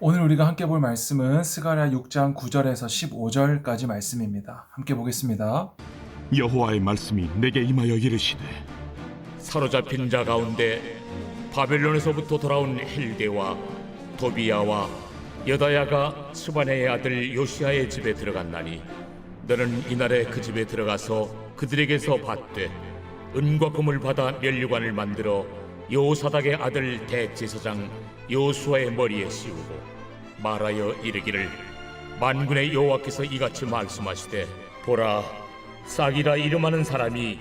오늘 우리가 함께 볼 말씀은 스가랴 6장 9절에서 15절까지 말씀입니다. 함께 보겠습니다. 여호와의 말씀이 내게 임하여 이르시되, 사로잡힌 자 가운데 바벨론에서부터 돌아온 헬데와 도비야와 여다야가 스바네의 아들 요시야의 집에 들어갔나니 너는 이날에 그 집에 들어가서 그들에게서 받되 은과 금을 받아 면류관을 만들어 여호사닥의 아들 대제사장 여호수아의 머리에 씌우고 말하여 이르기를, 만군의 여호와께서 이같이 말씀하시되, 보라, 싹이라 이름하는 사람이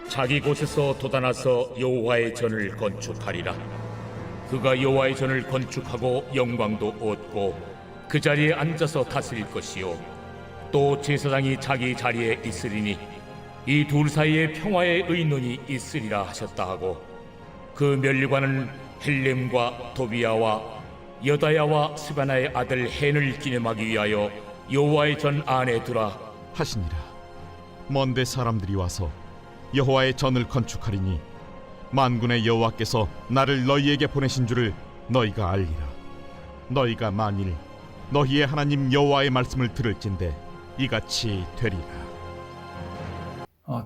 자기 곳에서 돋아나서 여호와의 전을 건축하리라. 그가 여호와의 전을 건축하고 영광도 얻고 그 자리에 앉아서 다스릴 것이요, 또 제사장이 자기 자리에 있으리니 이 둘 사이에 평화의 의논이 있으리라 하셨다 하고, 그 면류관은 헬렘과 도비야와 여다야와 스바나의 아들 헨을 기념하기 위하여 여호와의 전 안에 두라 하시니라. 먼데 사람들이 와서 여호와의 전을 건축하리니 만군의 여호와께서 나를 너희에게 보내신 줄을 너희가 알리라. 너희가 만일 너희의 하나님 여호와의 말씀을 들을진대 이같이 되리라.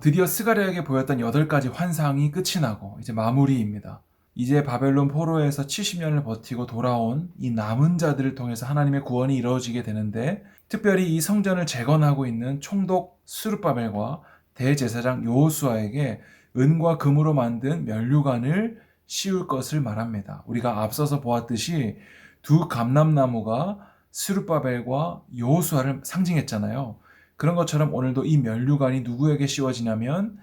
드디어 스가랴에게 보였던 8가지 환상이 끝이 나고 이제 마무리입니다. 이제 바벨론 포로에서 70년을 버티고 돌아온 이 남은 자들을 통해서 하나님의 구원이 이루어지게 되는데, 특별히 이 성전을 재건하고 있는 총독 스룹바벨과 대제사장 여호수아에게 은과 금으로 만든 면류관을 씌울 것을 말합니다. 우리가 앞서서 보았듯이 두 감람나무가 스룹바벨과 여호수아를 상징했잖아요. 그런 것처럼 오늘도 이 면류관이 누구에게 씌워지냐면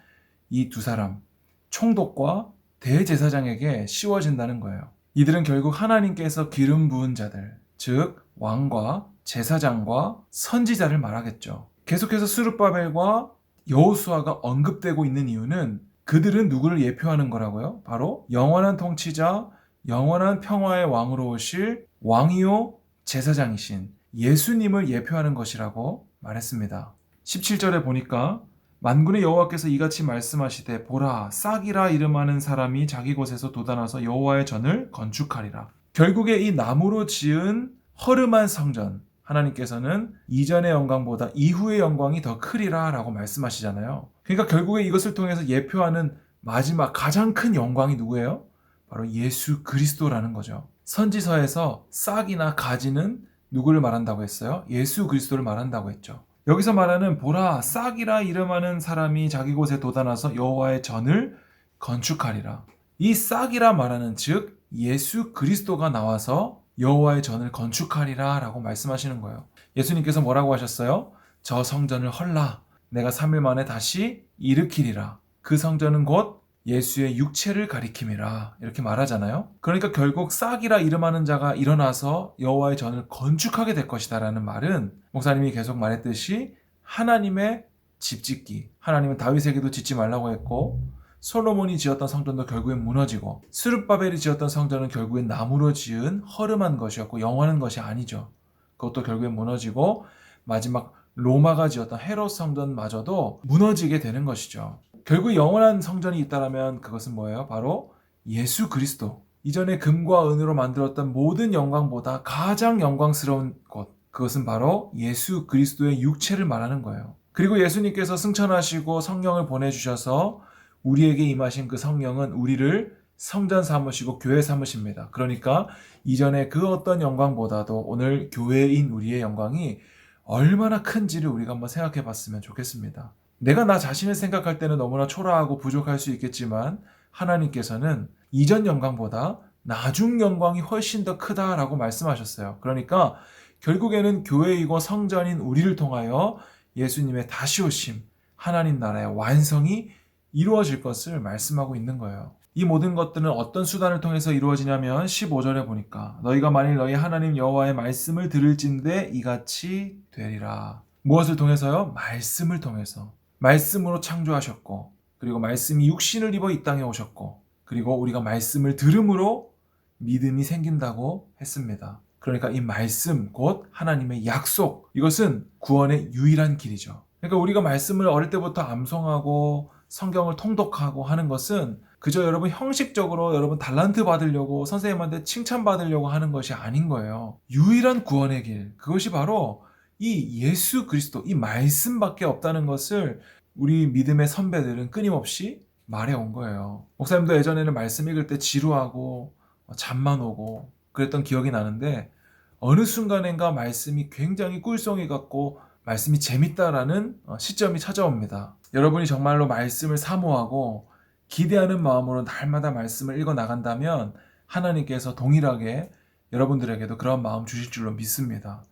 이 두 사람, 총독과 대제사장에게 씌워진다는 거예요. 이들은 결국 하나님께서 기름 부은 자들, 즉 왕과 제사장과 선지자를 말하겠죠. 계속해서 스룹바벨과 여호수아가 언급되고 있는 이유는 그들은 누구를 예표하는 거라고요? 바로 영원한 통치자, 영원한 평화의 왕으로 오실 왕이요 제사장이신 예수님을 예표하는 것이라고 말했습니다. 17절에 보니까 만군의 여호와께서 이같이 말씀하시되, 보라, 싹이라 이름하는 사람이 자기 곳에서 돋아나서 여호와의 전을 건축하리라. 결국에 이 나무로 지은 허름한 성전, 하나님께서는 이전의 영광보다 이후의 영광이 더 크리라 라고 말씀하시잖아요. 그러니까 결국에 이것을 통해서 예표하는 마지막 가장 큰 영광이 누구예요? 바로 예수 그리스도라는 거죠. 선지서에서 싹이나 가지는 누구를 말한다고 했어요? 예수 그리스도를 말한다고 했죠. 여기서 말하는 보라, 싹이라 이름하는 사람이 자기 곳에 돋아나서 여호와의 전을 건축하리라. 이 싹이라 말하는 즉 예수 그리스도가 나와서 여호와의 전을 건축하리라 라고 말씀하시는 거예요. 예수님께서 뭐라고 하셨어요? 저 성전을 헐라, 내가 3일 만에 다시 일으키리라. 그 성전은 곧 예수의 육체를 가리킴이라, 이렇게 말하잖아요. 그러니까 결국 싹이라 이름하는 자가 일어나서 여호와의 전을 건축하게 될 것이다 라는 말은, 목사님이 계속 말했듯이 하나님의 집 짓기, 하나님은 다윗에게도 짓지 말라고 했고, 솔로몬이 지었던 성전도 결국엔 무너지고, 스룹바벨이 지었던 성전은 결국엔 나무로 지은 허름한 것이었고 영원한 것이 아니죠. 그것도 결국엔 무너지고 마지막 로마가 지었던 헤롯 성전마저도 무너지게 되는 것이죠. 결국 영원한 성전이 있다면 그것은 뭐예요? 바로 예수 그리스도. 이전에 금과 은으로 만들었던 모든 영광보다 가장 영광스러운 곳, 그것은 바로 예수 그리스도의 육체를 말하는 거예요. 그리고 예수님께서 승천하시고 성령을 보내주셔서 우리에게 임하신 그 성령은 우리를 성전 삼으시고 교회 삼으십니다. 그러니까 이전에 그 어떤 영광보다도 오늘 교회인 우리의 영광이 얼마나 큰지를 우리가 한번 생각해 봤으면 좋겠습니다. 내가 나 자신을 생각할 때는 너무나 초라하고 부족할 수 있겠지만 하나님께서는 이전 영광보다 나중 영광이 훨씬 더 크다라고 말씀하셨어요. 그러니까 결국에는 교회이고 성전인 우리를 통하여 예수님의 다시 오심, 하나님 나라의 완성이 이루어질 것을 말씀하고 있는 거예요. 이 모든 것들은 어떤 수단을 통해서 이루어지냐면 15절에 보니까 너희가 만일 너희 하나님 여호와의 말씀을 들을진대 이같이 되리라. 무엇을 통해서요? 말씀을 통해서. 말씀으로 창조하셨고, 그리고 말씀이 육신을 입어 이 땅에 오셨고, 그리고 우리가 말씀을 들음으로 믿음이 생긴다고 했습니다. 그러니까 이 말씀, 곧 하나님의 약속, 이것은 구원의 유일한 길이죠. 그러니까 우리가 말씀을 어릴 때부터 암송하고 성경을 통독하고 하는 것은 그저 여러분 형식적으로 여러분 달란트 받으려고 선생님한테 칭찬받으려고 하는 것이 아닌 거예요. 유일한 구원의 길, 그것이 바로 이 예수 그리스도, 이 말씀밖에 없다는 것을 우리 믿음의 선배들은 끊임없이 말해온 거예요. 목사님도 예전에는 말씀 읽을 때 지루하고 잠만 오고 그랬던 기억이 나는데 어느 순간인가 말씀이 굉장히 꿀송이 같고 말씀이 재밌다라는 시점이 찾아옵니다. 여러분이 정말로 말씀을 사모하고 기대하는 마음으로 날마다 말씀을 읽어 나간다면 하나님께서 동일하게 여러분들에게도 그런 마음 주실 줄로 믿습니다.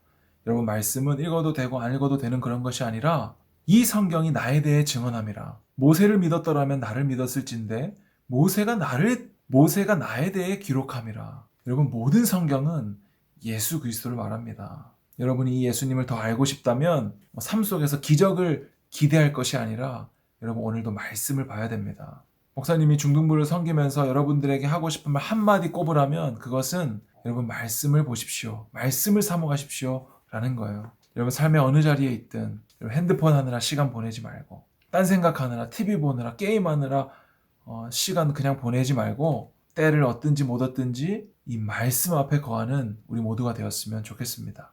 여러분, 말씀은 읽어도 되고 안 읽어도 되는 그런 것이 아니라 이 성경이 나에 대해 증언함이라. 모세를 믿었더라면 나를 믿었을진데 모세가 나에 대해 기록함이라. 여러분, 모든 성경은 예수 그리스도를 말합니다. 여러분이 이 예수님을 더 알고 싶다면 삶 속에서 기적을 기대할 것이 아니라 여러분 오늘도 말씀을 봐야 됩니다. 목사님이 중등부를 섬기면서 여러분들에게 하고 싶은 말 한마디 꼽으라면 그것은 여러분 말씀을 보십시오. 말씀을 사모하십시오 라는 거예요. 여러분 삶의 어느 자리에 있든 핸드폰 하느라 시간 보내지 말고 딴 생각하느라 TV 보느라 게임하느라 시간 그냥 보내지 말고 때를 얻든지 못 얻든지 이 말씀 앞에 거하는 우리 모두가 되었으면 좋겠습니다.